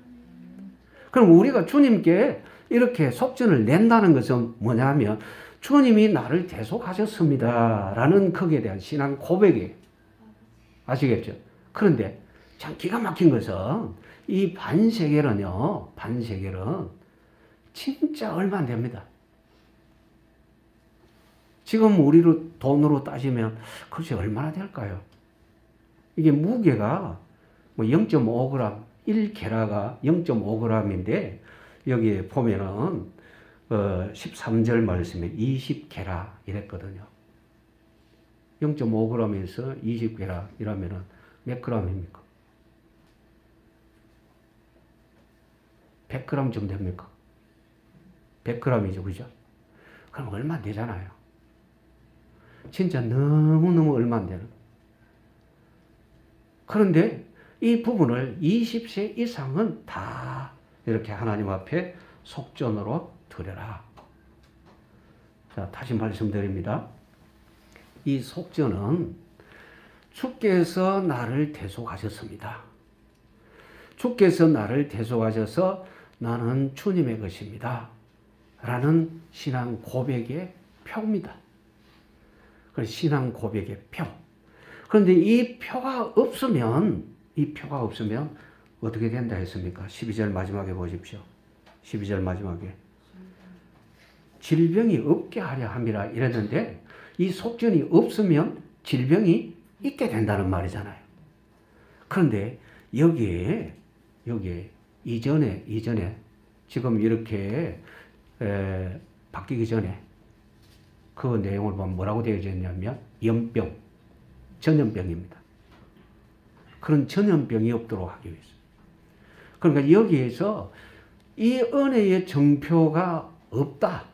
그럼 우리가 주님께 이렇게 속전을 낸다는 것은 뭐냐면 주님이 나를 대속하셨습니다 라는 거기에 대한 신앙 고백이에요. 아시겠죠? 그런데 참 기가 막힌 것은 이 반세겔은요, 반세겔은 진짜 얼마 안 됩니다. 지금 우리로 돈으로 따지면 그것이 얼마나 될까요? 이게 무게가 뭐 0.5g, 1게라가 0.5g인데 여기 보면은 13절 말씀에 20게라 이랬거든요. 0.5g에서 20게라 이러면은 몇 g입니까? 100g쯤 됩니까? 100g이죠, 그죠? 그럼 얼마 안 되잖아요. 진짜 너무너무 얼마 안 되는. 그런데 이 부분을 20세 이상은 다 이렇게 하나님 앞에 속전으로 드려라. 자, 다시 말씀드립니다. 이 속전은 주께서 나를 대속하셨습니다. 주께서 나를 대속하셔서 나는 주님의 것입니다. 라는 신앙 고백의 표입니다. 신앙 고백의 표. 그런데 이 표가 없으면 어떻게 된다 했습니까? 12절 마지막에 보십시오. 12절 마지막에. 질병이 없게 하려 함이라 이랬는데 이 속전이 없으면 질병이 있게 된다는 말이잖아요. 그런데 여기에 이전에 지금 이렇게 바뀌기 전에 그 내용을 보면 뭐라고 되어 있냐면 연병, 전염병입니다. 그런 전염병이 없도록 하기 위해서. 그러니까 여기에서 이 은혜의 정표가 없다.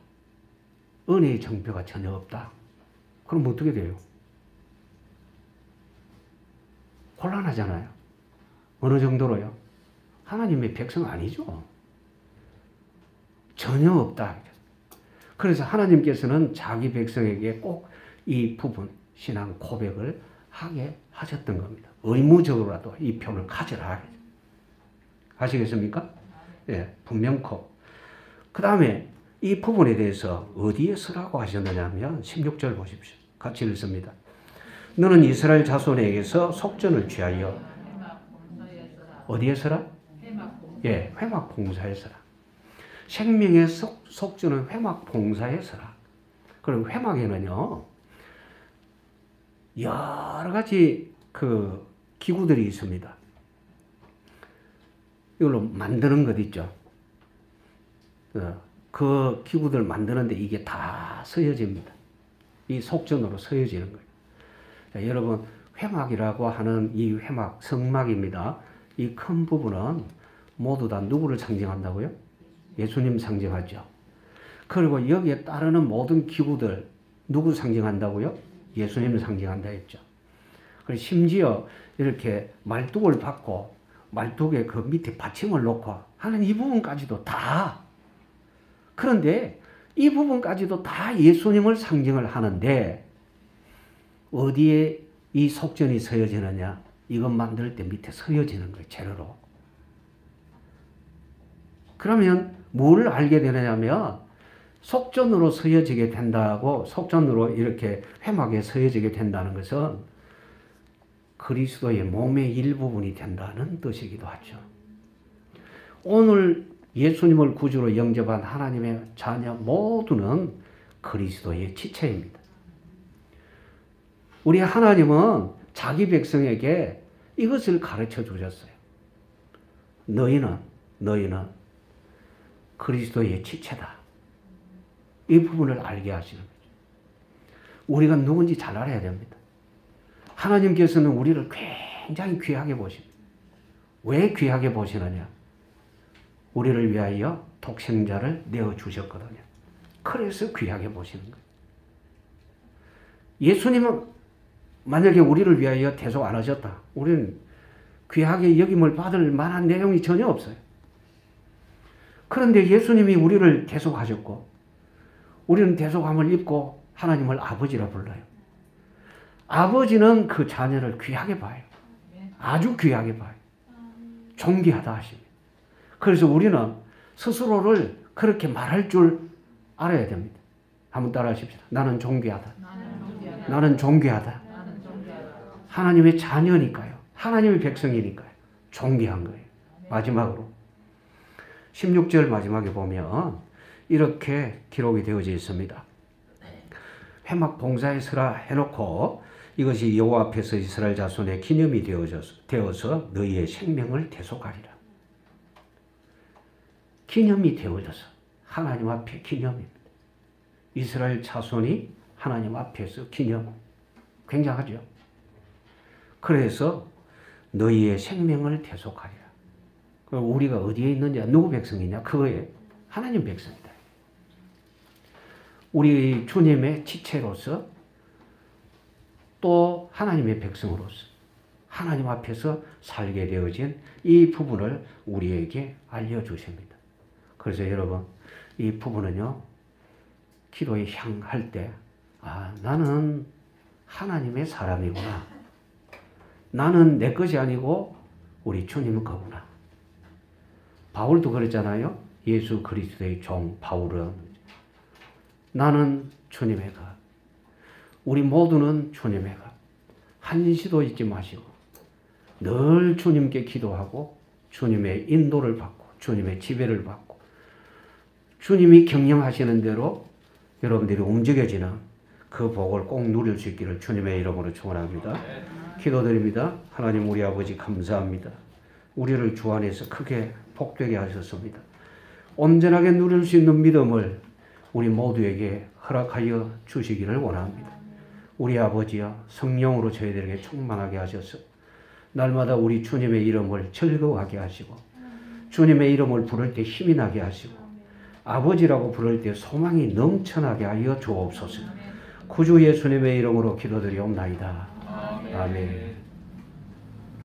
은혜의 정표가 전혀 없다. 그럼 어떻게 돼요? 곤란하잖아요. 어느 정도로요? 하나님의 백성 아니죠. 전혀 없다. 그래서 하나님께서는 자기 백성에게 꼭 이 부분 신앙 고백을 하게 하셨던 겁니다. 의무적으로라도 이 표를 가져라. 아시겠습니까? 예, 분명코. 그 다음에 이 부분에 대해서 어디에 서라고 하셨느냐면 16절 보십시오. 같이 읽습니다. 너는 이스라엘 자손에게서 속전을 취하여 어디에 서라? 예, 회막 봉사에 서라. 생명의 속전은 회막 봉사에 서라. 그리고 회막에는요, 여러 가지 그 기구들이 있습니다. 이걸로 만드는 것 있죠. 그 기구들 만드는데 이게 다 서여집니다. 이 속전으로 서여지는 거예요. 자, 여러분, 회막이라고 하는 이 회막, 성막입니다. 이 큰 부분은 모두 다 누구를 상징한다고요? 예수님 상징하죠. 그리고 여기에 따르는 모든 기구들 누구 상징한다고요? 예수님을 상징한다 했죠. 그리고 심지어 이렇게 말뚝을 받고 말뚝에 그 밑에 받침을 놓고 하는 이 부분까지도 다, 그런데 이 부분까지도 다 예수님을 상징을 하는데 어디에 이 속전이 서여지느냐? 이것 만들 때 밑에 서여지는 거예요. 재료로. 그러면 뭐를 알게 되느냐면 속전으로 서여지게 된다고, 속전으로 이렇게 회막에 서여지게 된다는 것은 그리스도의 몸의 일부분이 된다는 뜻이기도 하죠. 오늘 예수님을 구주로 영접한 하나님의 자녀 모두는 그리스도의 지체입니다. 우리 하나님은 자기 백성에게 이것을 가르쳐 주셨어요. 너희는 그리스도의 지체다. 이 부분을 알게 하시는 거죠. 우리가 누군지 잘 알아야 됩니다. 하나님께서는 우리를 굉장히 귀하게 보십니다. 왜 귀하게 보시느냐? 우리를 위하여 독생자를 내어주셨거든요. 그래서 귀하게 보시는 거예요. 예수님은 만약에 우리를 위하여 대속 안 하셨다. 우리는 귀하게 여김을 받을 만한 내용이 전혀 없어요. 그런데 예수님이 우리를 대속하셨고 우리는 대속함을 입고 하나님을 아버지라 불러요. 아버지는 그 자녀를 귀하게 봐요. 아주 귀하게 봐요. 존귀하다 하십니다. 그래서 우리는 스스로를 그렇게 말할 줄 알아야 됩니다. 한번 따라 하십시다. 나는 존귀하다. 나는 존귀하다. 하나님의 자녀니까요. 하나님의 백성이니까요. 존귀한 거예요. 마지막으로 16절 마지막에 보면 이렇게 기록이 되어져 있습니다. 회막 봉사에 서라 해놓고 이것이 여호와 앞에서 이스라엘 자손의 기념이 되어서 너희의 생명을 대속하리라. 기념이 되어져서 하나님 앞에 기념입니다. 이스라엘 자손이 하나님 앞에서 기념. 굉장하죠. 그래서 너희의 생명을 대속하리라. 그럼 우리가 어디에 있느냐? 누구 백성이냐? 그거에 하나님 백성이다. 우리 주님의 지체로서 또 하나님의 백성으로서 하나님 앞에서 살게 되어진 이 부분을 우리에게 알려주십니다. 그래서 여러분, 이 부분은요, 기도에 향할 때, 나는 하나님의 사람이구나. 나는 내 것이 아니고 우리 주님은 거구나. 바울도 그랬잖아요. 예수 그리스도의 종 바울은 나는 주님의 것. 우리 모두는 주님의 것. 한시도 잊지 마시고 늘 주님께 기도하고 주님의 인도를 받고 주님의 지배를 받고 주님이 경영하시는 대로 여러분들이 움직여지는 그 복을 꼭 누릴 수 있기를 주님의 이름으로 축원합니다. 기도드립니다. 하나님 우리 아버지 감사합니다. 우리를 주 안에서 크게 복되게 하셨습니다. 온전하게 누릴 수 있는 믿음을 우리 모두에게 허락하여 주시기를 원합니다. 우리 아버지여 성령으로 저희들에게 충만하게 하셔서 날마다 우리 주님의 이름을 즐거워하게 하시고 주님의 이름을 부를 때 힘이 나게 하시고 아버지라고 부를 때 소망이 넘쳐나게 하여 주옵소서. 구주 예수님의 이름으로 기도드리옵나이다. 아멘.